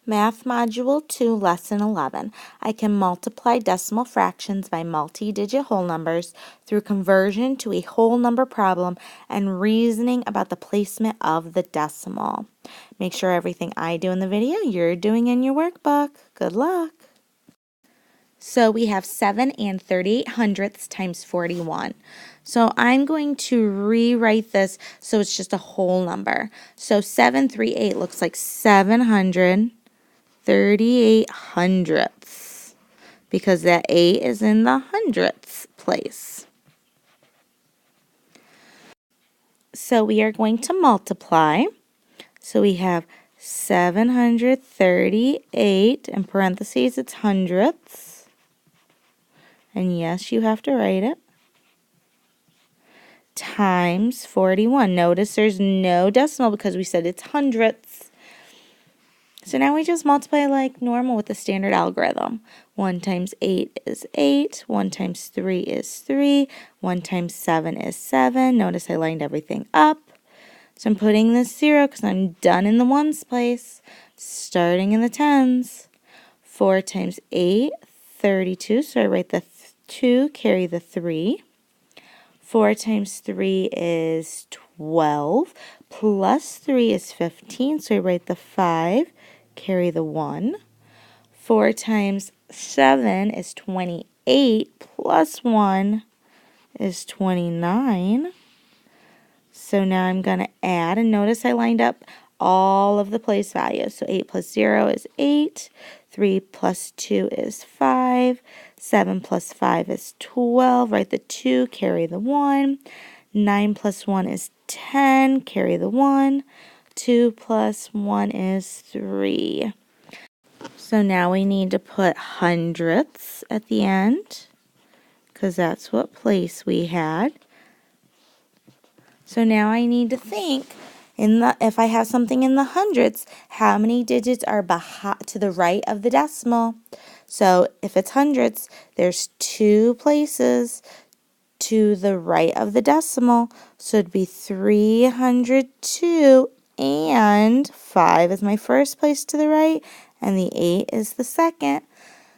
Math Module 2, Lesson 11. I can multiply decimal fractions by multi-digit whole numbers through conversion to a whole number problem and reasoning about the placement of the decimal. Make sure everything I do in the video, you're doing in your workbook. Good luck. So we have 7 and 38 hundredths times 41. So I'm going to rewrite this so it's just a whole number. So 738 looks like 738 hundredths because that 8 is in the hundredths place. So we are going to multiply. So we have 738, in parentheses it's hundredths. And yes, you have to write it. Times 41. Notice there's no decimal because we said it's hundredths. So now we just multiply like normal with the standard algorithm. 1 times 8 is 8. 1 times 3 is 3. 1 times 7 is 7. Notice I lined everything up. So I'm putting this 0 because I'm done in the ones place. Starting in the tens. 4 times 8, 32. So I write the 2, carry the 3. 4 times 3 is 12. Plus 3 is 15. So I write the 5, carry the 1. 4 times 7 is 28. Plus 1 is 29. So now I'm going to add, and notice I lined up all of the place values. So 8 plus 0 is 8. 3 plus 2 is 5. 7 plus 5 is 12. Write the 2, carry the 1. 9 plus 1 is 10. Carry the 1. 2 plus 1 is 3. So now we need to put hundredths at the end because that's what place we had. So now I need to think, if I have something in the hundreds, how many digits are to the right of the decimal? So if it's hundreds, there's 2 places to the right of the decimal. So it'd be 302, and 5 is my first place to the right, and the 8 is the second.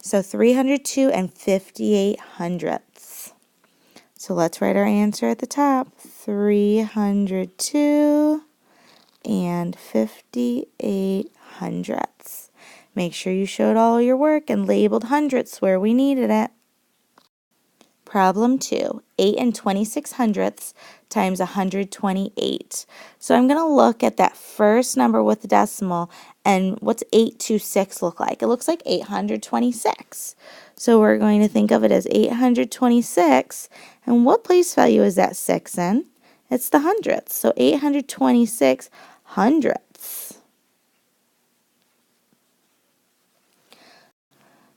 So 302 and 58 hundredths. So let's write our answer at the top. 302 and 58 hundredths. Make sure you showed all your work and labeled hundredths where we needed it. Problem 2, 8 and 26 hundredths times 128. So I'm going to look at that first number with the decimal, and what's 826 look like? It looks like 826. So we're going to think of it as 826, and what place value is that 6 in? It's the hundredths, so 826 hundredths.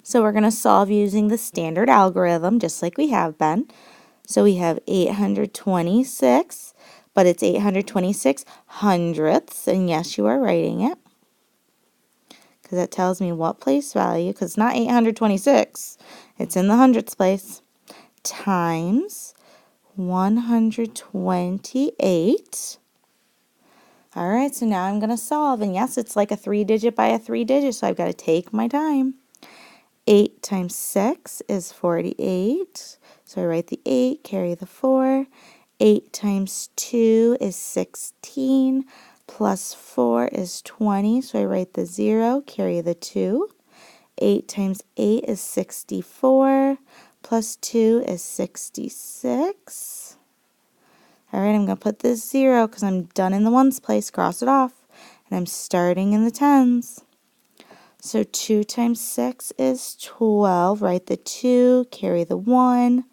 So we're going to solve using the standard algorithm, just like we have been. So we have 826, but it's 826 hundredths, and yes, you are writing it, because that tells me what place value, because it's not 826, it's in the hundredths place, times 128. All right, so now I'm going to solve, and yes, it's like a 3-digit by a 3-digit, so I've got to take my time. 8 times 6 is 48, so I write the 8, carry the 4. 8 times 2 is 16, plus 4 is 20, so I write the 0, carry the 2. 8 times 8 is 64, plus 2 is 66. All right, I'm going to put this 0 because I'm done in the ones place, cross it off, and I'm starting in the tens. So 2 times 6 is 12. Write the 2, carry the 1.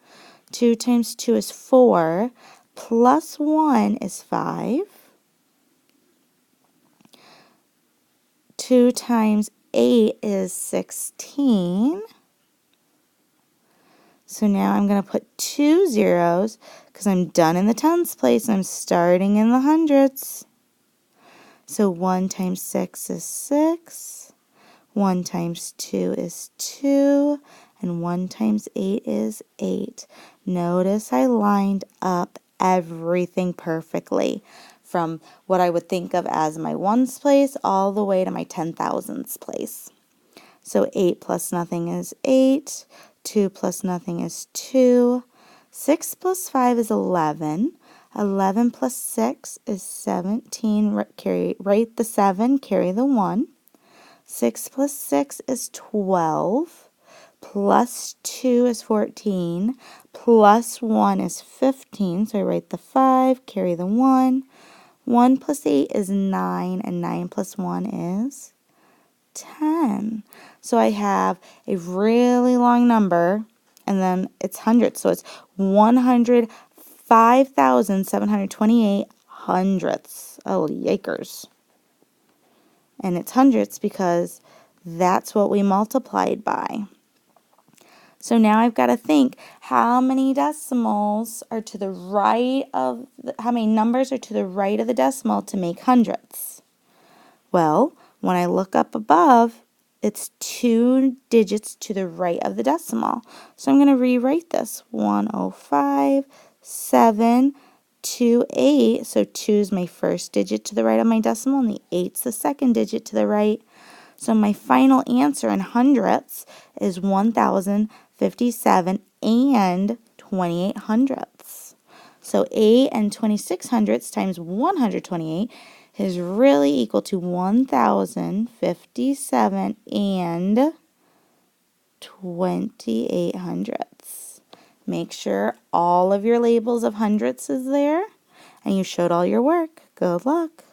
2 times 2 is 4. Plus 1 is 5. 2 times 8 is 16. So now I'm going to put 2 zeros because I'm done in the tens place and I'm starting in the hundreds. So 1 times 6 is 6. 1 times 2 is 2, and 1 times 8 is 8. Notice I lined up everything perfectly. from what I would think of as my ones place all the way to my 10,000ths place. So 8 plus nothing is 8, 2 plus nothing is 2, 6 plus 5 is 11, 11 plus 6 is 17, write the 7, carry the 1, 6 plus 6 is 12, plus 2 is 14, plus 1 is 15, so I write the 5, carry the 1, 1 plus 8 is 9, and 9 plus 1 is 10. So I have a really long number, and then it's hundreds. So it's 105,728 hundredths. Oh, yikers. And it's hundredths because that's what we multiplied by. So now I've got to think how many decimals are to the right of, how many numbers are to the right of the decimal to make hundredths? Well, when I look up above, it's 2 digits to the right of the decimal. So I'm going to rewrite this. 105,728. So 2 is my first digit to the right of my decimal, and the 8's the second digit to the right. So my final answer in hundredths is 1,057 and 28 hundredths. So 8 and 26 hundredths times 128 is really equal to 1,057 and 28 hundredths. Make sure all of your labels of hundredths is there, and you showed all your work. Good luck.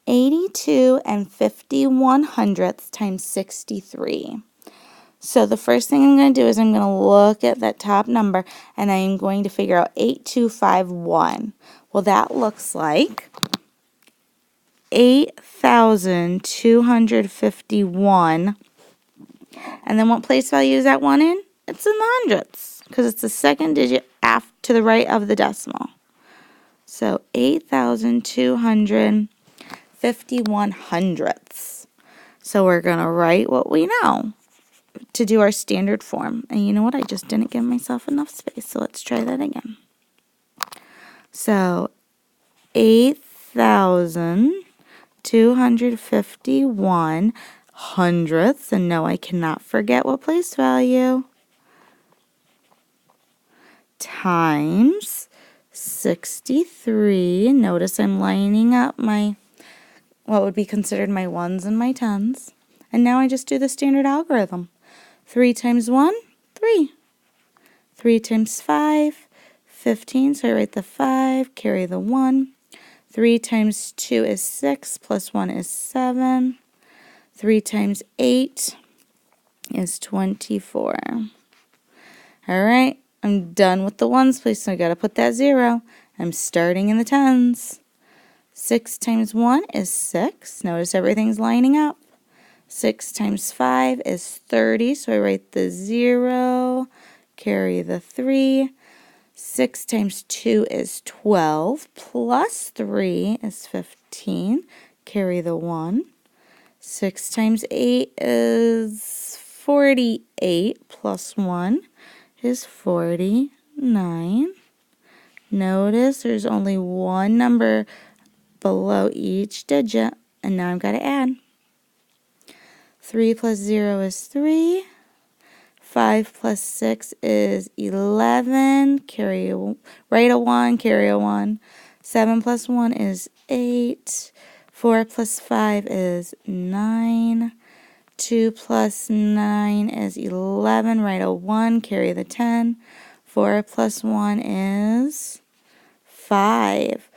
82 and 51 hundredths times 63. So the first thing I'm going to do is I'm going to look at that top number, and I'm going to figure out 8251. Well, that looks like 8,251. And then what place value is that one in? It's in the hundredths because it's the second digit to the right of the decimal. So 8,251 hundredths. So we're going to write what we know to do our standard form. And you know what? I just didn't give myself enough space, so let's try that again. So 8,251 hundredths, and no, I cannot forget what place value, times 63. Notice I'm lining up my, what would be considered my ones and my tens. And now I just do the standard algorithm. 3 times 1, 3. 3 times 5, 15. So I write the 5, carry the 1. 3 times 2 is 6, plus 1 is 7. 3 times 8 is 24. All right, I'm done with the ones place, so I got to put that 0. I'm starting in the tens. 6 times 1 is 6. Notice everything's lining up. 6 times 5 is 30, so I write the 0, carry the 3. 6 times 2 is 12, plus 3 is 15, carry the 1. 6 times 8 is 48, plus 1 is 49. Notice there's only one number below each digit, and now I've got to add. 3 plus 0 is 3. 5 plus 6 is 11. Write a 1, carry a 1. 7 plus 1 is 8. 4 plus 5 is 9. 2 plus 9 is 11. Write a 1, carry the 10. 4 plus 1 is 5.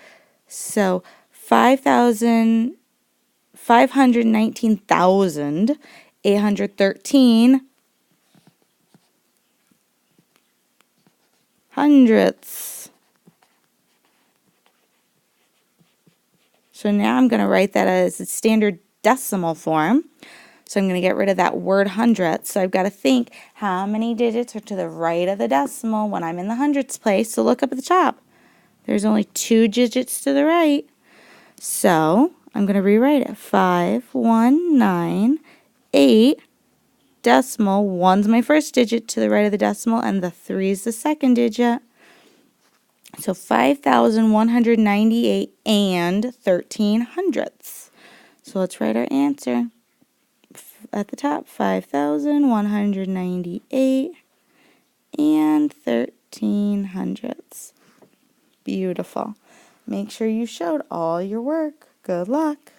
So 519,813 hundredths. So now I'm going to write that as a standard decimal form. So I'm going to get rid of that word hundredths. So I've got to think how many digits are to the right of the decimal when I'm in the hundredths place. So look up at the top. There's only 2 digits to the right. So I'm going to rewrite it. 5198 decimal. 1's my first digit to the right of the decimal, and the 3's the second digit. So 5,198 and 13 hundredths. So let's write our answer at the top. 5,198 and 13 hundredths. Beautiful. Make sure you showed all your work. Good luck.